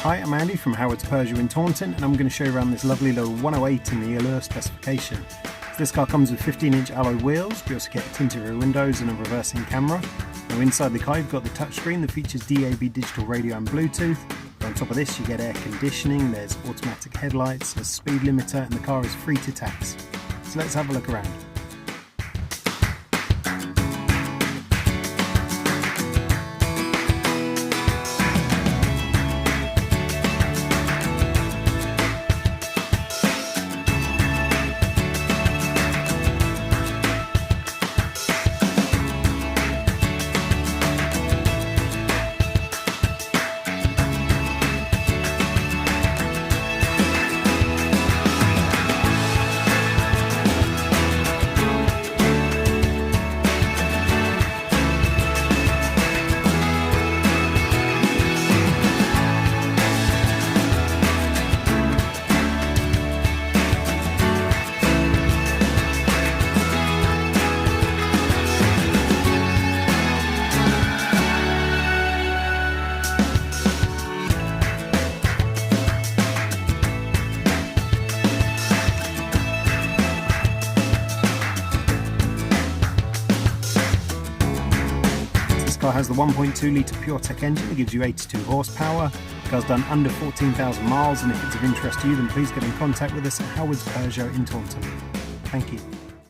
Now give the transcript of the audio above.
Hi, I'm Andy from Howard's Peugeot in Taunton, and I'm going to show you around this lovely little 108 in the Allure specification. So this car comes with 15-inch alloy wheels. We also get tinted rear windows and a reversing camera. Now inside the car you've got the touchscreen that features DAB digital radio and Bluetooth. But on top of this you get air conditioning, there's automatic headlights, a speed limiter, and the car is free to tax. So let's have a look around. The car has the 1.2 litre PureTech engine that gives you 82 horsepower. The car's done under 14,000 miles, and if it's of interest to you then please get in contact with us at Howard's Peugeot in Taunton. Thank you.